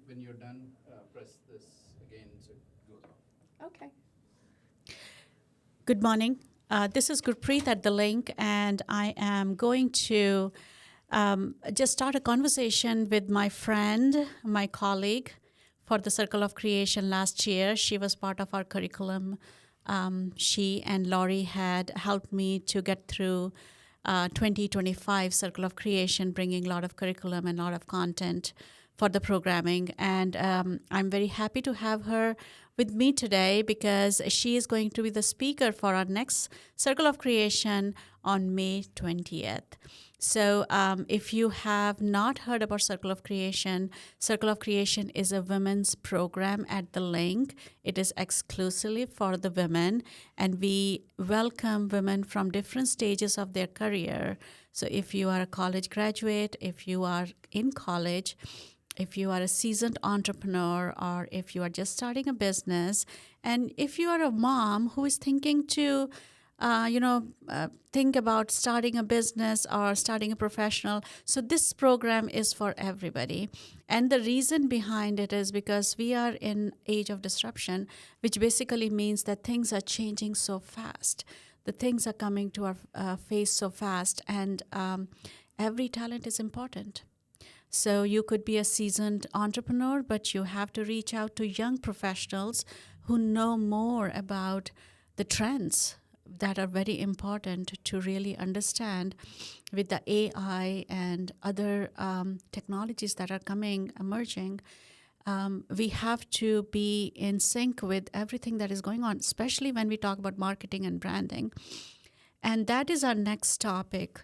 when you're done, press this again so it goes off. Okay. Good morning. This is Gurpreet at The Link, and I am going to just start a conversation with my friend, my colleague for the Circle of Creation last year. She was part of our curriculum. She and Laurie had helped me to get through 2025 Circle of Creation, bringing a lot of curriculum and a lot of content for the programming. And I'm very happy to have her with me today because she is going to be the speaker for our next Circle of Creation on May 20th. So if you have not heard about Circle of Creation is a women's program at The Link. It is exclusively for the women, and we welcome women from different stages of their career. So if you are a college graduate, if you are in college, if you are a seasoned entrepreneur, or if you are just starting a business, and if you are a mom who is thinking to think about starting a business or starting a professional. So this program is for everybody. And the reason behind it is because we are in age of disruption, which basically means that things are changing so fast. The things are coming to our face so fast, and every talent is important. So you could be a seasoned entrepreneur, but you have to reach out to young professionals who know more about the trends that are very important to really understand with the AI and other technologies that are emerging. We have to be in sync with everything that is going on, especially when we talk about marketing and branding. And that is our next topic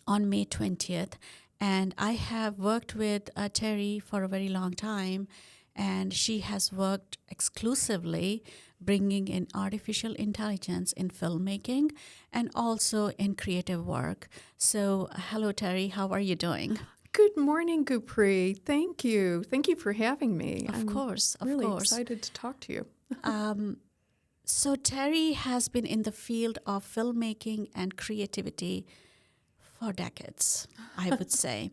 on May 20th. And I have worked with Tery for a very long time, and she has worked exclusively bringing in artificial intelligence in filmmaking and also in creative work. So, hello, Tery. How are you doing? Good morning, Gurpreet. Thank you. Thank you for having me. Of course. Really excited to talk to you. So, Tery has been in the field of filmmaking and creativity for decades, I would say.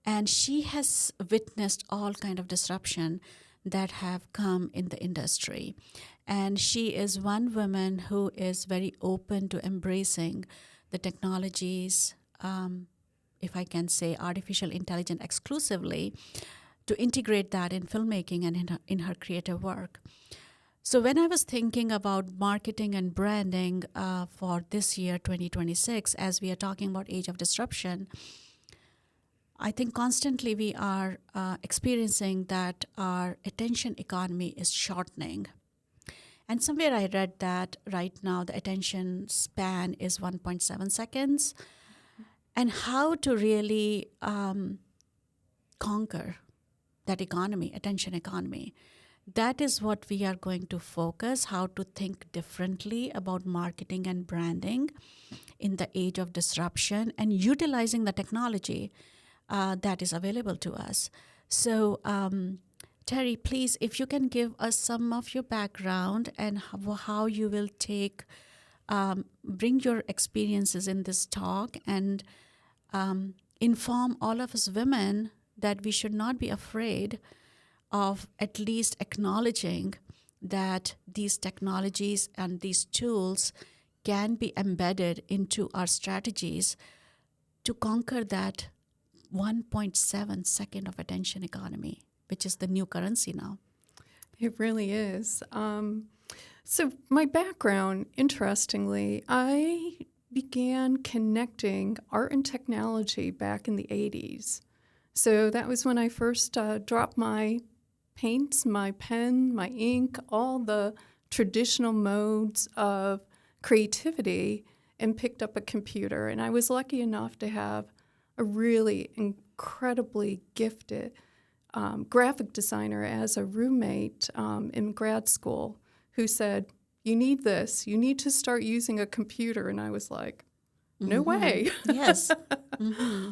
And she has witnessed all kind of disruption that have come in the industry. And she is one woman who is very open to embracing the technologies, if I can say artificial intelligence exclusively, to integrate that in filmmaking and in her creative work. So when I was thinking about marketing and branding for this year, 2026, as we are talking about age of disruption, I think constantly we are experiencing that our attention economy is shortening. And somewhere I read that right now the attention span is 1.7 seconds. And how to really conquer that economy, attention economy. That is what we are going to focus, how to think differently about marketing and branding in the age of disruption and utilizing the technology that is available to us. So, Tery, please, if you can give us some of your background and how you will bring your experiences in this talk and inform all of us women that we should not be afraid of at least acknowledging that these technologies and these tools can be embedded into our strategies to conquer that 1.7 second of attention economy, which is the new currency now. It really is. So my background, interestingly, I began connecting art and technology back in the 80s. So that was when I first dropped my paints, my pen, my ink, all the traditional modes of creativity, and picked up a computer. And I was lucky enough to have a really incredibly gifted graphic designer as a roommate in grad school who said, "You need this. You need to start using a computer." And I was like, no way. Yes. Mm-hmm.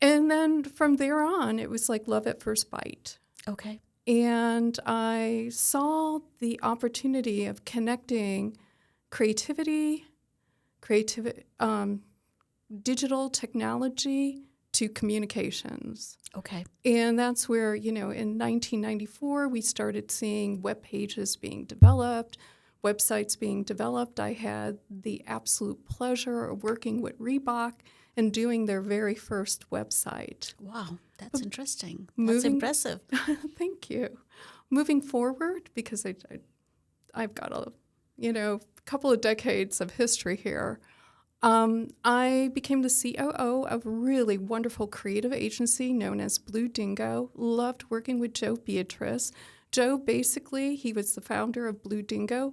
And then from there on, it was like love at first bite. Okay. And I saw the opportunity of connecting creativity, digital technology to communications. Okay. And that's where, in 1994, we started seeing web pages being developed, websites being developed. I had the absolute pleasure of working with Reebok and doing their very first website. Wow, that's interesting. That's Moving- impressive. Thank you. Moving forward, because I've got a couple of decades of history here. I became the COO of a really wonderful creative agency known as Blue Dingo. Loved working with Joe Beatrice. Joe, basically, he was the founder of Blue Dingo,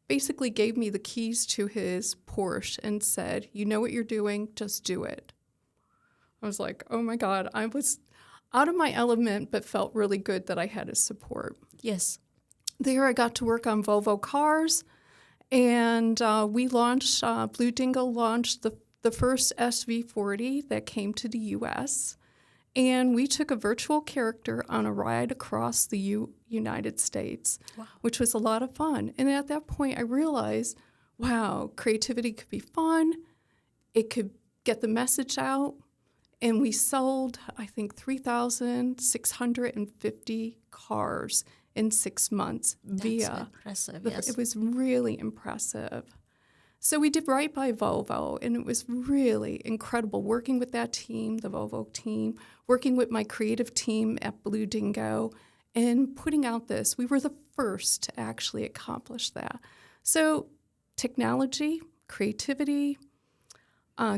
basically gave me the keys to his Porsche and said, you know what you're doing, just do it. I was like, oh my God, I was out of my element, but felt really good that I had his support. Yes. There I got to work on Volvo cars. And we launched, Blue Dingo launched the first SV40 that came to the U.S. And we took a virtual character on a ride across the United States, Wow. which was a lot of fun. And at that point, I realized, wow, creativity could be fun. It could get the message out. And we sold, I think, 3,650 cars in 6 months via. Impressive, yes. It was really impressive. So we did right by Volvo, and it was really incredible working with that team, the Volvo team, working with my creative team at Blue Dingo, and putting out this. We were the first to actually accomplish that. So technology, creativity,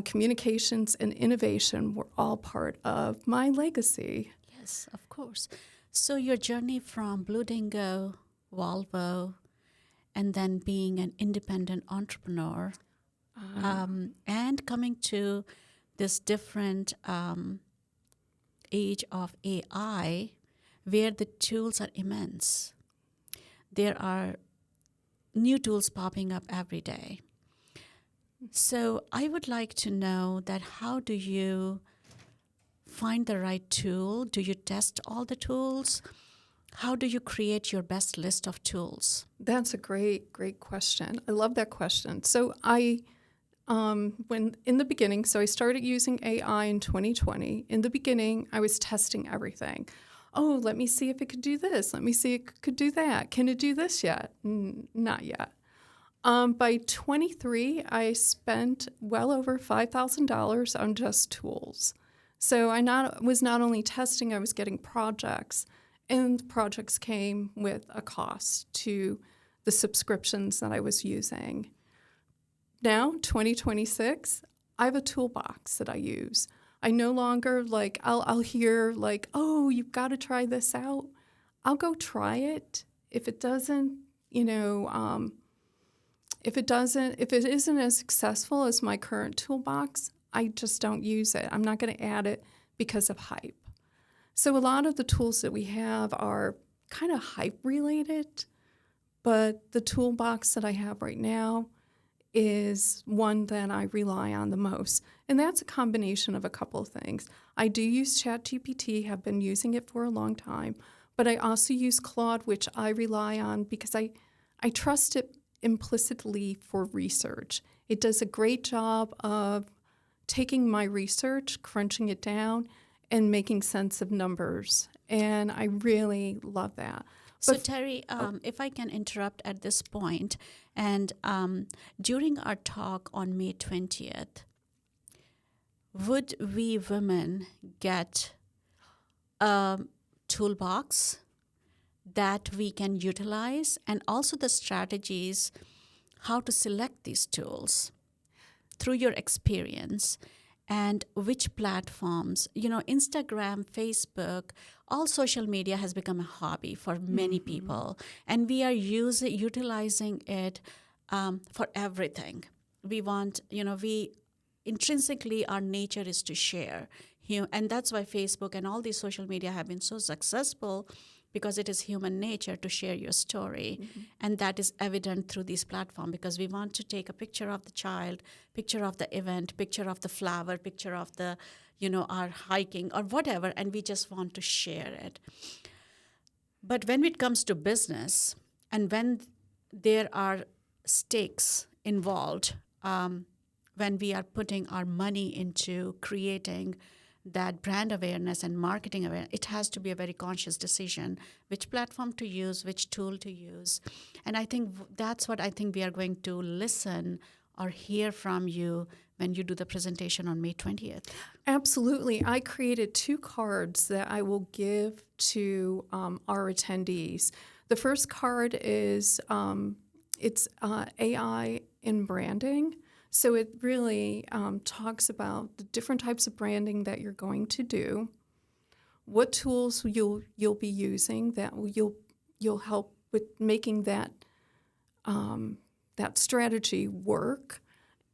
communications, and innovation were all part of my legacy. Yes, of course. So your journey from Blue Dingo, Volvo, and then being an independent entrepreneur, and coming to this different age of AI, where the tools are immense. There are new tools popping up every day. So I would like to know that how do you find the right tool? Do you test all the tools? How do you create your best list of tools? That's a great question. I love that question. So when in the beginning, so I started using AI in 2020. In the beginning, I was testing everything. Oh, let me see if it could do this. Let me see if it could do that. Can it do this yet? Not yet. By 23, I spent well over $5,000 on just tools. So I was not only testing, I was getting projects. And projects came with a cost to the subscriptions that I was using. Now, 2026, I have a toolbox that I use. I no longer I'll hear oh, you've got to try this out. I'll go try it. If it doesn't, if it isn't as successful as my current toolbox, I just don't use it. I'm not going to add it because of hype. So a lot of the tools that we have are kind of hype related, but the toolbox that I have right now is one that I rely on the most. And that's a combination of a couple of things. I do use ChatGPT, have been using it for a long time, but I also use Claude, which I rely on because I trust it implicitly for research. It does a great job of taking my research, crunching it down, and making sense of numbers. And I really love that. So Tery, if I can interrupt at this point, and during our talk on May 20th, would we women get a toolbox that we can utilize, and also the strategies how to select these tools through your experience, and which platforms, Instagram, Facebook, all social media has become a hobby for many people, and we are utilizing it for everything. We want, we intrinsically, our nature is to share, and that's why Facebook and all these social media have been so successful, because it is human nature to share your story. And that is evident through these platforms, because we want to take a picture of the child, picture of the event, picture of the flower, picture of the, our hiking or whatever, and we just want to share it. But when it comes to business, and when there are stakes involved, when we are putting our money into creating that brand awareness and marketing awareness, it has to be a very conscious decision, which platform to use, which tool to use. And I think that's what I think we are going to listen or hear from you when you do the presentation on May 20th. Absolutely. I created 2 cards that I will give to our attendees. The first card is it's AI in branding. So it really talks about the different types of branding that you're going to do, what tools you'll be using that you'll help with making that that strategy work,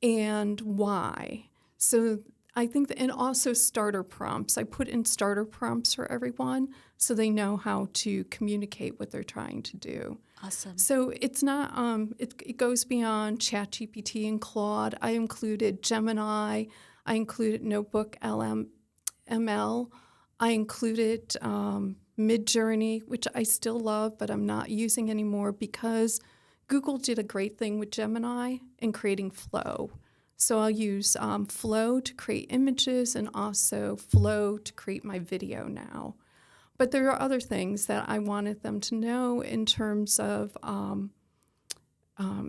and why. So I think that, and also starter prompts. I put in starter prompts for everyone so they know how to communicate what they're trying to do. Awesome. So it's not, it goes beyond ChatGPT and Claude. I included Gemini. I included Notebook ML. I included Midjourney, which I still love, but I'm not using anymore because Google did a great thing with Gemini in creating Flow. So I'll use Flow to create images and also Flow to create my video now. But there are other things that I wanted them to know in terms of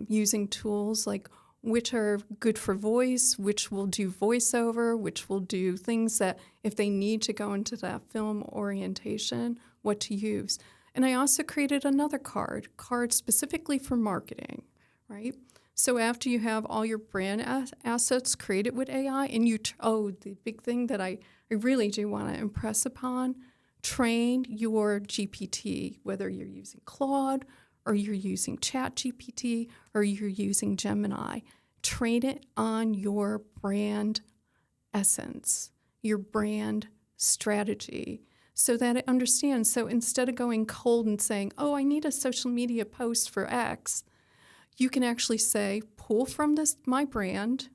using tools like which are good for voice, which will do voiceover, which will do things that if they need to go into that film orientation, what to use. And I also created another card specifically for marketing, right? So after you have all your brand assets created with AI, and the big thing that I really do want to impress upon, train your GPT, whether you're using Claude or you're using ChatGPT or you're using Gemini. Train it on your brand essence, your brand strategy, so that it understands. So instead of going cold and saying, oh, I need a social media post for X, you can actually say, pull from my brand,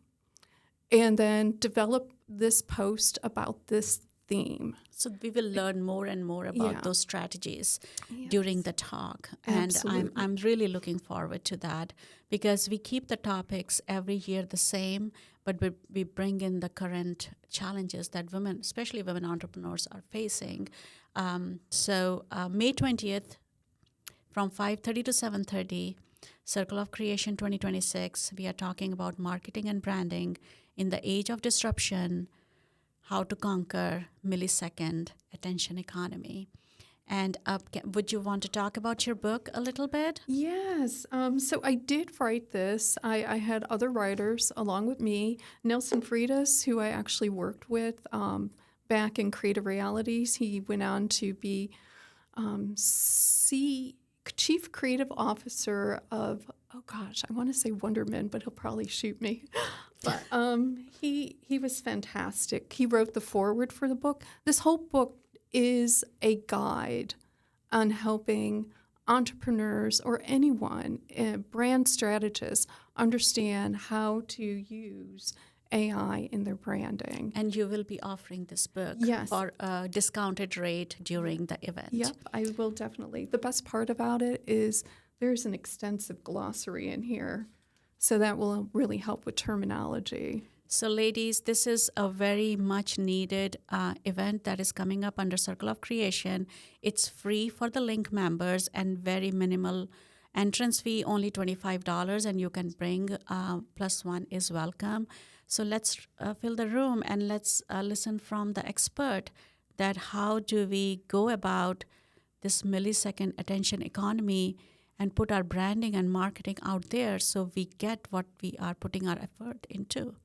and then develop this post about this theme. So we will learn more and more about those strategies during the talk. And I'm really looking forward to that because we keep the topics every year the same, but we bring in the current challenges that women, especially women entrepreneurs, are facing. So May 20th from 5:30 to 7:30, Circle of Creation 2026, we are talking about marketing and branding in the age of disruption, how to conquer millisecond attention economy. And would you want to talk about your book a little bit? Yes. So I did write this. I had other writers along with me. Nelson Freitas, who I actually worked with back in Creative Realities. He went on to be Chief Creative Officer of, I want to say Wonderman, but he'll probably shoot me. But he was fantastic. He wrote the foreword for the book. This whole book is a guide on helping entrepreneurs or anyone, brand strategists, understand how to use AI in their branding. And you will be offering this book for a discounted rate during the event. Yep, I will definitely. The best part about it is there's an extensive glossary in here, so that will really help with terminology. So ladies, this is a very much needed event that is coming up under Circle of Creation. It's free for the link members and very minimal entrance fee, only $25, and you can bring +1 is welcome. So let's fill the room and let's listen from the expert that how do we go about this millisecond attention economy and put our branding and marketing out there so we get what we are putting our effort into.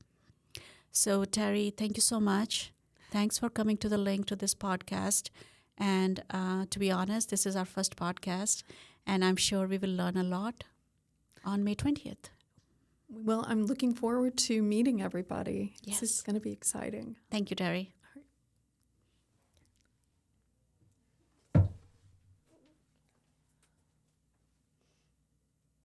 So Tery, thank you so much. Thanks for coming to the link to this podcast. And to be honest, this is our first podcast, and I'm sure we will learn a lot on May 20th. Well, I'm looking forward to meeting everybody. Yes. This is going to be exciting. Thank you, Tery.